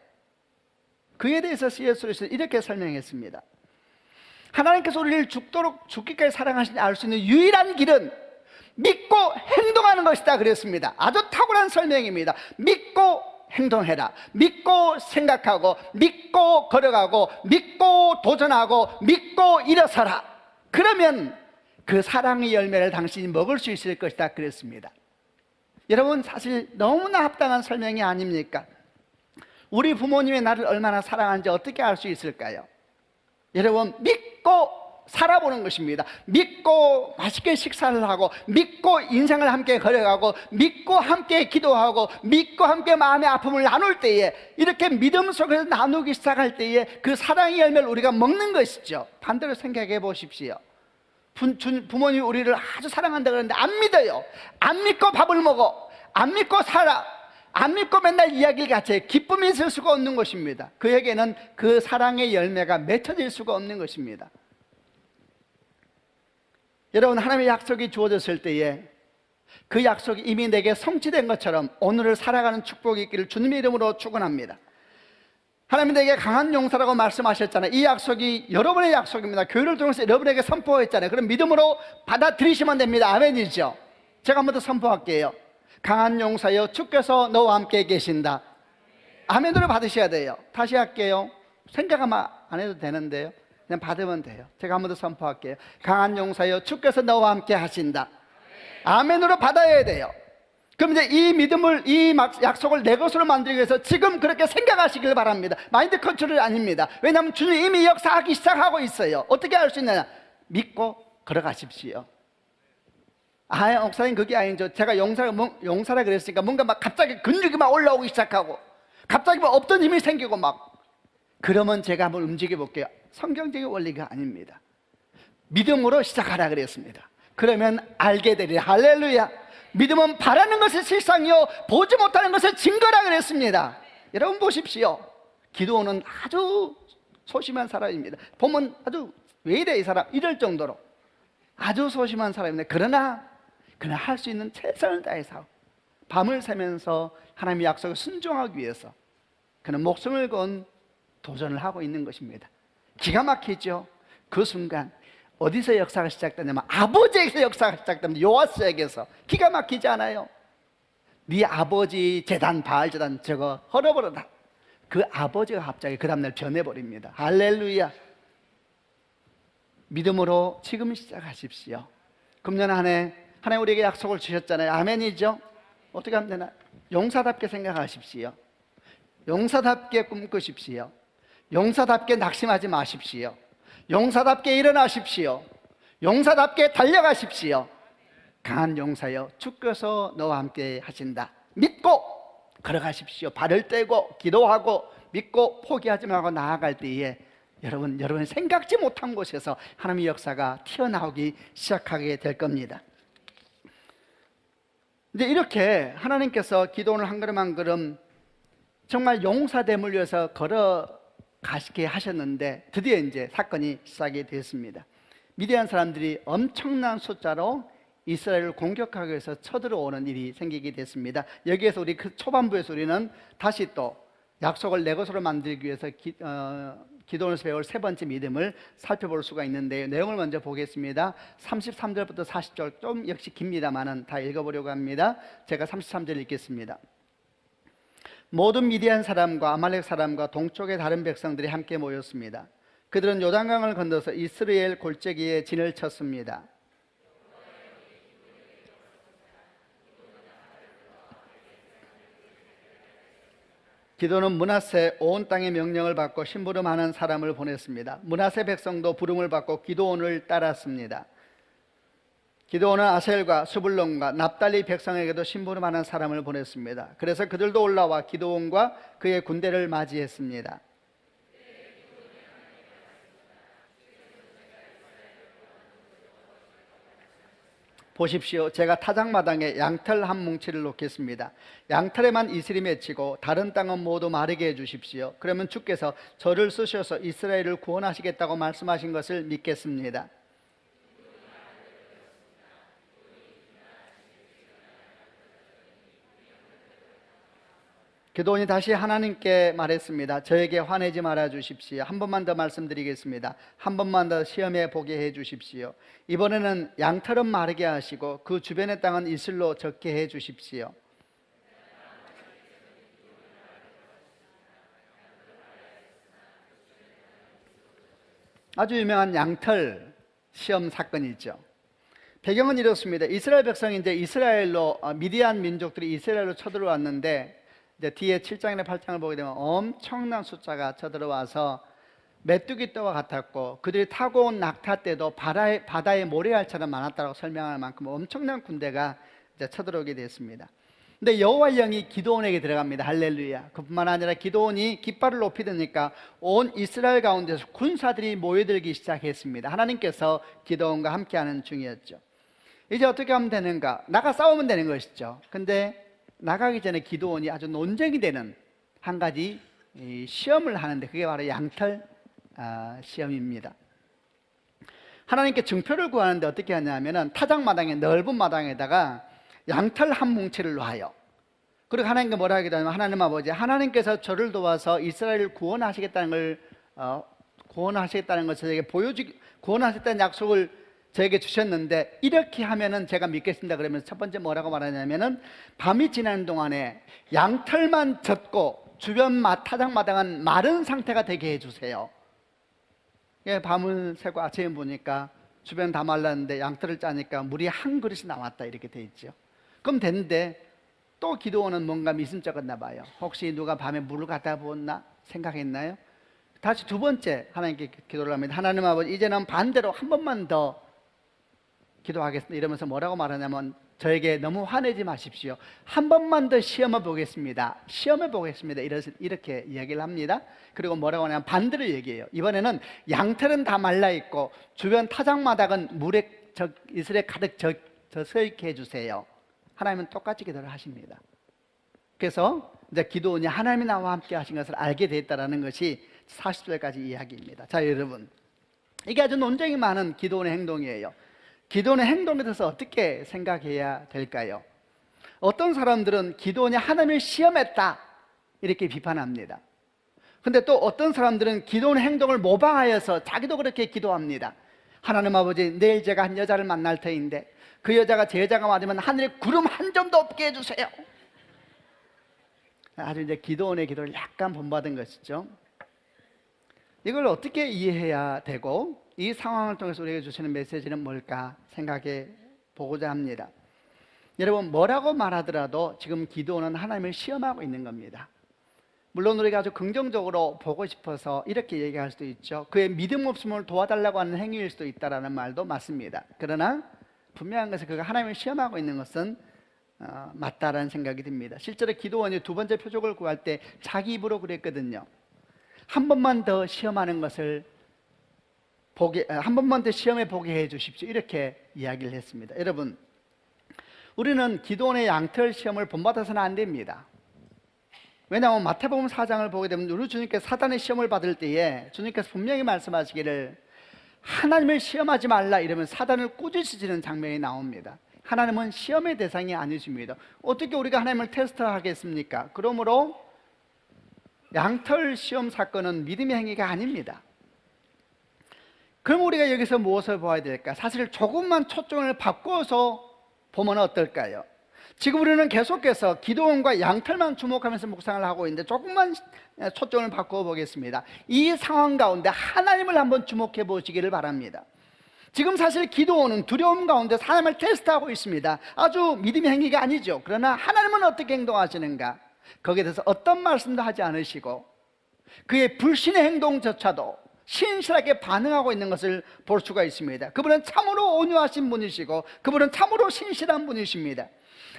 그에 대해서 C.S. 루이스는 이렇게 설명했습니다. 하나님께서 우리를 죽기까지 사랑하시니 알 수 있는 유일한 길은 믿고 행동하는 것이다 그랬습니다. 아주 탁월한 설명입니다. 믿고 행동해라. 믿고 생각하고, 믿고 걸어가고, 믿고 도전하고, 믿고 일어서라. 그러면 그 사랑의 열매를 당신이 먹을 수 있을 것이다 그랬습니다. 여러분, 사실 너무나 합당한 설명이 아닙니까? 우리 부모님이 나를 얼마나 사랑하는지 어떻게 알 수 있을까요? 여러분, 믿고 살아보는 것입니다. 믿고 맛있게 식사를 하고, 믿고 인생을 함께 걸어가고, 믿고 함께 기도하고, 믿고 함께 마음의 아픔을 나눌 때에, 이렇게 믿음 속에서 나누기 시작할 때에 그 사랑의 열매를 우리가 먹는 것이죠. 반대로 생각해 보십시오. 부모님이 우리를 아주 사랑한다 그러는데 안 믿어요. 안 믿고 밥을 먹어. 안 믿고 살아. 안 믿고 맨날 이야기를 같이 해. 기쁨이 있을 수가 없는 것입니다. 그에게는 그 사랑의 열매가 맺혀질 수가 없는 것입니다. 여러분, 하나님의 약속이 주어졌을 때에 그 약속이 이미 내게 성취된 것처럼 오늘을 살아가는 축복이 있기를 주님의 이름으로 축원합니다. 하나님 내게 강한 용사라고 말씀하셨잖아요. 이 약속이 여러분의 약속입니다. 교회를 통해서 여러분에게 선포했잖아요. 그럼 믿음으로 받아들이시면 됩니다. 아멘이죠. 제가 한 번 더 선포할게요. 강한 용사여, 주께서 너와 함께 계신다. 아멘으로 받으셔야 돼요. 다시 할게요. 생각하면 안 해도 되는데요. 그냥 받으면 돼요. 제가 한 번 더 선포할게요. 강한 용사여, 주께서 너와 함께 하신다. 아멘으로 받아야 돼요. 그럼 이제 이 믿음을, 이 약속을 내 것으로 만들기 위해서 지금 그렇게 생각하시길 바랍니다. 마인드 컨트롤이 아닙니다. 왜냐하면 주님 이미 역사하기 시작하고 있어요. 어떻게 할 수 있느냐? 믿고 걸어가십시오. 목사님, 그게 아니죠. 제가 용사라 그랬으니까 뭔가 막 갑자기 근육이 막 올라오기 시작하고, 갑자기 막 없던 힘이 생기고 막, 그러면 제가 한번 움직여 볼게요. 성경적인 원리가 아닙니다. 믿음으로 시작하라 그랬습니다. 그러면 알게 되리라. 할렐루야. 믿음은 바라는 것이 실상이요 보지 못하는 것을 증거라 그랬습니다. 여러분 보십시오. 기도는 아주 소심한 사람입니다. 보면 아주 왜 이래 이 사람, 이럴 정도로 아주 소심한 사람입니다. 그러나 그는 할 수 있는 최선을 다해서 밤을 새면서 하나님의 약속에 순종하기 위해서 그는 목숨을 건 도전을 하고 있는 것입니다. 기가 막히죠. 그 순간 어디서 역사가 시작되냐면 아버지에게서 역사가 시작됩니다. 요아스에게서. 기가 막히지 않아요? 네 아버지 제단, 바알 제단 저거 헐어버려라. 그 아버지가 갑자기 그 다음날 변해버립니다. 할렐루야. 믿음으로 지금 시작하십시오. 금년 한 해 하나님 우리에게 약속을 주셨잖아요. 아멘이죠? 어떻게 하면 되나? 용사답게 생각하십시오. 용사답게 꿈꾸십시오. 용사답게 낙심하지 마십시오. 용사답게 일어나십시오. 용사답게 달려가십시오. 강한 용사여, 주께서 너와 함께 하신다. 믿고 걸어가십시오. 발을 떼고 기도하고 믿고 포기하지 말고 나아갈 때에 여러분 생각지 못한 곳에서 하나님의 역사가 튀어나오기 시작하게 될 겁니다. 이제 이렇게 하나님께서 기도원을 한 걸음 한 걸음 정말 용사됨을 위해서 걸어가시게 하셨는데 드디어 이제 사건이 시작이 됐습니다. 미디안 사람들이 엄청난 숫자로 이스라엘을 공격하기 위해서 쳐들어오는 일이 생기게 됐습니다. 여기에서 우리 그 초반부에서 우리는 다시 또 약속을 내 것으로 만들기 위해서 기도원에서 배울 세 번째 믿음을 살펴볼 수가 있는데요. 내용을 먼저 보겠습니다. 33절부터 40절 좀 역시 깁니다만은 다 읽어보려고 합니다. 제가 33절 읽겠습니다. 모든 미디안 사람과 아말렉 사람과 동쪽의 다른 백성들이 함께 모였습니다. 그들은 요단강을 건너서 이스라엘 골짜기에 진을 쳤습니다. 기도는 므낫세 온 땅의 명령을 받고 심부름하는 사람을 보냈습니다. 므낫세 백성도 부름을 받고 기도원을 따랐습니다. 기도원은 아셀과 스불론과 납달리 백성에게도 심부름하는 사람을 보냈습니다. 그래서 그들도 올라와 기도원과 그의 군대를 맞이했습니다. 보십시오. 제가 타작마당에 양털 한 뭉치를 놓겠습니다. 양털에만 이슬이 맺히고 다른 땅은 모두 마르게 해주십시오. 그러면 주께서 저를 쓰셔서 이스라엘을 구원하시겠다고 말씀하신 것을 믿겠습니다. 기도원이 다시 하나님께 말했습니다. 저에게 화내지 말아 주십시오. 한 번만 더 말씀드리겠습니다. 한 번만 더 시험해 보게 해 주십시오. 이번에는 양털은 마르게 하시고 그 주변의 땅은 이슬로 적게 해 주십시오. 아주 유명한 양털 시험 사건이죠. 배경은 이렇습니다. 이스라엘 백성이 이제 이스라엘로 미디안 민족들이 이스라엘로 쳐들어왔는데 이제 뒤에 7장이나 8장을 보게 되면 엄청난 숫자가 쳐들어와서 메뚜기 떼와 같았고 그들이 타고 온 낙타떼도 바다의 모래알처럼 많았다고 설명할 만큼 엄청난 군대가 이제 쳐들어오게 됐습니다. 근데 여호와의 영이 기도원에게 들어갑니다. 할렐루야. 그뿐만 아니라 기도원이 깃발을 높이 드니까 온 이스라엘 가운데서 군사들이 모여들기 시작했습니다. 하나님께서 기도원과 함께하는 중이었죠. 이제 어떻게 하면 되는가? 나가 싸우면 되는 것이죠. 근데 나가기 전에 기도원이 아주 논쟁이 되는 한 가지 시험을 하는데 그게 바로 양털 시험입니다. 하나님께 증표를 구하는데 어떻게 하냐면은 타작마당에 넓은 마당에다가 양털 한 뭉치를 놔요. 그리고 하나님께 뭐라 하기도 하냐면 하나님 아버지, 하나님께서 저를 도와서 이스라엘을 구원하시겠다는 것을 저에게 구원하셨다는 약속을 저에게 주셨는데 이렇게 하면은 제가 믿겠습니다. 그러면서 첫 번째 뭐라고 말하냐면은 밤이 지나는 동안에 양털만 젖고 주변 타작마당은 마른 상태가 되게 해주세요. 밤을 새고 아침에 보니까 주변 다 말랐는데 양털을 짜니까 물이 한 그릇이 남았다 이렇게 돼 있죠. 그럼 됐는데 또 기도원은 뭔가 미심쩍었나 봐요. 혹시 누가 밤에 물을 갖다 부었나 생각했나요? 다시 두 번째 하나님께 기도를 합니다. 하나님 아버지, 이제는 반대로 한 번만 더 기도하겠습니다. 이러면서 뭐라고 말하냐면 저에게 너무 화내지 마십시오. 한 번만 더 시험해 보겠습니다. 시험해 보겠습니다. 이렇게 이야기를 합니다. 그리고 뭐라고 하냐면 반대로 얘기해요. 이번에는 양털은 다 말라있고 주변 타작마당은 물에 이슬에 가득 젖어 있게 해주세요. 하나님은 똑같이 기도를 하십니다. 그래서 이제 기도원이 하나님이 나와 함께 하신 것을 알게 됐다는 것이 40절까지 이야기입니다. 자, 여러분, 이게 아주 논쟁이 많은 기도원의 행동이에요. 기도원의 행동에 대해서 어떻게 생각해야 될까요? 어떤 사람들은 기도원이 하나님을 시험했다 이렇게 비판합니다. 근데 또 어떤 사람들은 기도원의 행동을 모방하여서 자기도 그렇게 기도합니다. 하나님 아버지, 내일 제가 한 여자를 만날 터인데 그 여자가 제 여자가 맞으면 하늘에 구름 한 점도 없게 해주세요. 아주 이제 기도원의 기도를 약간 본받은 것이죠. 이걸 어떻게 이해해야 되고 이 상황을 통해서 우리에게 주시는 메시지는 뭘까 생각해 보고자 합니다. 여러분, 뭐라고 말하더라도 지금 기도는 하나님을 시험하고 있는 겁니다. 물론 우리가 아주 긍정적으로 보고 싶어서 이렇게 얘기할 수도 있죠. 그의 믿음 없음을 도와달라고 하는 행위일 수도 있다는 말도 맞습니다. 그러나 분명한 것은 그가 하나님을 시험하고 있는 것은 맞다라는 생각이 듭니다. 실제로 기도원이 두 번째 표적을 구할 때 자기 입으로 그랬거든요. 한 번만 더 시험하는 것을 한 번만 더 시험해 보게 해 주십시오, 이렇게 이야기를 했습니다. 여러분, 우리는 기도원의 양털 시험을 본받아서는 안 됩니다. 왜냐하면 마태복음 4장을 보게 되면 우리 주님께서 사단의 시험을 받을 때에 주님께서 분명히 말씀하시기를 하나님을 시험하지 말라 이러면 사단을 꾸짖으시는 장면이 나옵니다. 하나님은 시험의 대상이 아니십니다. 어떻게 우리가 하나님을 테스트하겠습니까? 그러므로 양털 시험 사건은 믿음의 행위가 아닙니다. 그럼 우리가 여기서 무엇을 보아야 될까? 사실 조금만 초점을 바꿔서 보면 어떨까요? 지금 우리는 계속해서 기도원과 양털만 주목하면서 묵상을 하고 있는데 조금만 초점을 바꿔 보겠습니다. 이 상황 가운데 하나님을 한번 주목해 보시기를 바랍니다. 지금 사실 기도원은 두려움 가운데 하나님을 테스트하고 있습니다. 아주 믿음의 행위가 아니죠. 그러나 하나님은 어떻게 행동하시는가? 거기에 대해서 어떤 말씀도 하지 않으시고 그의 불신의 행동조차도 신실하게 반응하고 있는 것을 볼 수가 있습니다. 그분은 참으로 온유하신 분이시고 그분은 참으로 신실한 분이십니다.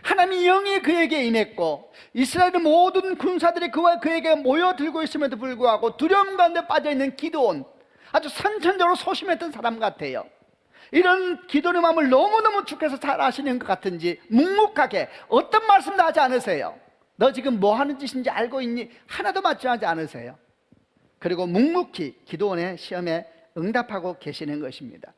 하나님의 영이 그에게 임했고 이스라엘의 모든 군사들이 그에게 모여들고 있음에도 불구하고 두려움 가운데 빠져있는 기드온, 아주 선천적으로 소심했던 사람 같아요. 이런 기도의 마음을 너무너무 주께서 잘 아시는 것 같은지 묵묵하게 어떤 말씀도 하지 않으세요. 너 지금 뭐 하는 짓인지 알고 있니? 하나도 말씀하지 않으세요. 그리고 묵묵히 기도원의 시험에 응답하고 계시는 것입니다.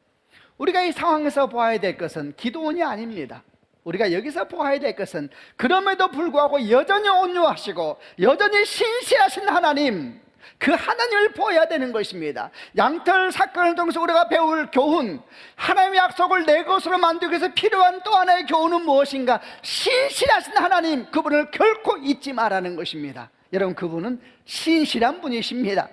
우리가 이 상황에서 보아야 될 것은 기도원이 아닙니다. 우리가 여기서 보아야 될 것은 그럼에도 불구하고 여전히 온유하시고 여전히 신실하신 하나님, 그 하나님을 보아야 되는 것입니다. 양털 사건을 통해서 우리가 배울 교훈, 하나님의 약속을 내 것으로 만들기 위해서 필요한 또 하나의 교훈은 무엇인가? 신실하신 하나님, 그분을 결코 잊지 말라는 것입니다. 여러분, 그분은 신실한 분이십니다.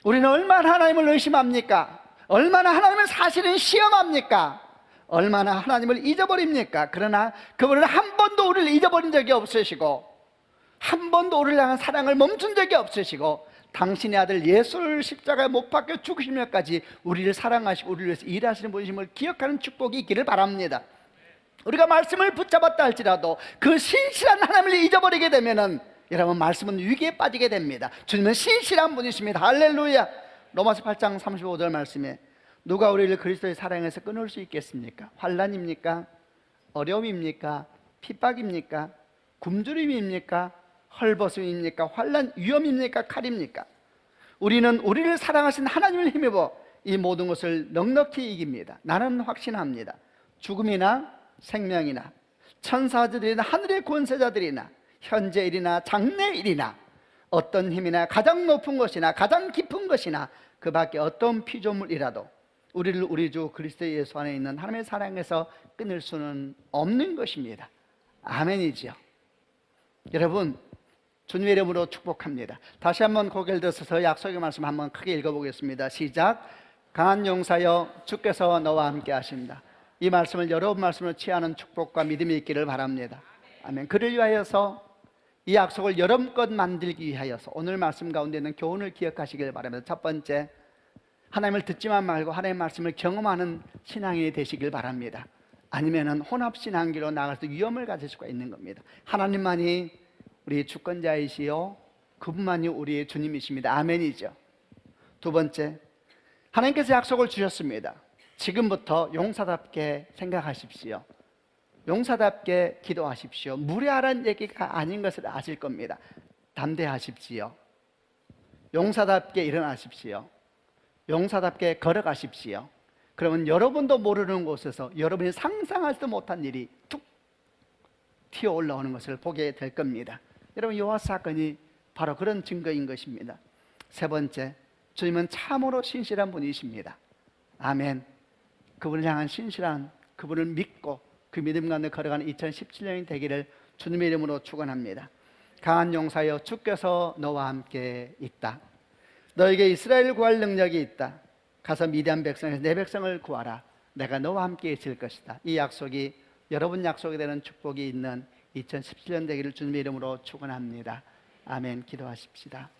우리는 얼마나 하나님을 의심합니까? 얼마나 하나님을 사실은 시험합니까? 얼마나 하나님을 잊어버립니까? 그러나 그분은 한 번도 우리를 잊어버린 적이 없으시고 한 번도 우리를 향한 사랑을 멈춘 적이 없으시고 당신의 아들 예수를 십자가에 못 박혀 죽으시면까지 우리를 사랑하시고 우리를 위해서 일하시는 분이심을 기억하는 축복이 있기를 바랍니다. 우리가 말씀을 붙잡았다 할지라도 그 신실한 하나님을 잊어버리게 되면은 여러분, 말씀은 위기에 빠지게 됩니다. 주님은 신실한 분이십니다. 할렐루야. 로마서 8장 35절 말씀에 누가 우리를 그리스도의 사랑에서 끊을 수 있겠습니까? 환난입니까? 어려움입니까? 핍박입니까? 굶주림입니까? 헐벗음입니까? 환난, 위험입니까? 칼입니까? 우리는 우리를 사랑하신 하나님을 힘입어 이 모든 것을 넉넉히 이깁니다. 나는 확신합니다. 죽음이나 생명이나 천사들이나 하늘의 권세자들이나 현재 일이나 장래 일이나 어떤 힘이나 가장 높은 것이나 가장 깊은 것이나 그 밖에 어떤 피조물이라도 우리를 우리 주 그리스도 예수 안에 있는 하나님의 사랑에서 끊을 수는 없는 것입니다. 아멘이죠. 여러분, 주님의 이름으로 축복합니다. 다시 한번 고개를 들어서 약속의 말씀 한번 크게 읽어보겠습니다. 시작. 강한 용사여, 주께서 너와 함께 하십니다. 이 말씀을 여러 말씀을 취하는 축복과 믿음이 있기를 바랍니다. 아멘. 그를 위하여서 이 약속을 여러분껏 만들기 위하여서 오늘 말씀 가운데 있는 교훈을 기억하시길 바랍니다. 첫 번째, 하나님을 듣지만 말고 하나님의 말씀을 경험하는 신앙이 되시길 바랍니다. 아니면은 혼합신앙기로 나가서 위험을 가질 수가 있는 겁니다. 하나님만이 우리의 주권자이시요 그분만이 우리의 주님이십니다. 아멘이죠. 두 번째, 하나님께서 약속을 주셨습니다. 지금부터 용사답게 생각하십시오. 용사답게 기도하십시오. 무례하란 얘기가 아닌 것을 아실 겁니다. 담대하십시오. 용사답게 일어나십시오. 용사답게 걸어가십시오. 그러면 여러분도 모르는 곳에서 여러분이 상상하지도 못한 일이 툭 튀어 올라오는 것을 보게 될 겁니다. 여러분, 요한 사건이 바로 그런 증거인 것입니다. 세 번째, 주님은 참으로 신실한 분이십니다. 아멘. 그분을 향한 신실한, 그분을 믿고 그 믿음 가운데 걸어가는 2017년이 되기를 주님의 이름으로 축원합니다. 강한 용사여, 주께서 너와 함께 있다. 너에게 이스라엘 구할 능력이 있다. 가서 미디안 백성에서 내 백성을 구하라. 내가 너와 함께 있을 것이다. 이 약속이 여러분 약속이 되는 축복이 있는 2017년 되기를 주님의 이름으로 축원합니다. 아멘. 기도하십시다.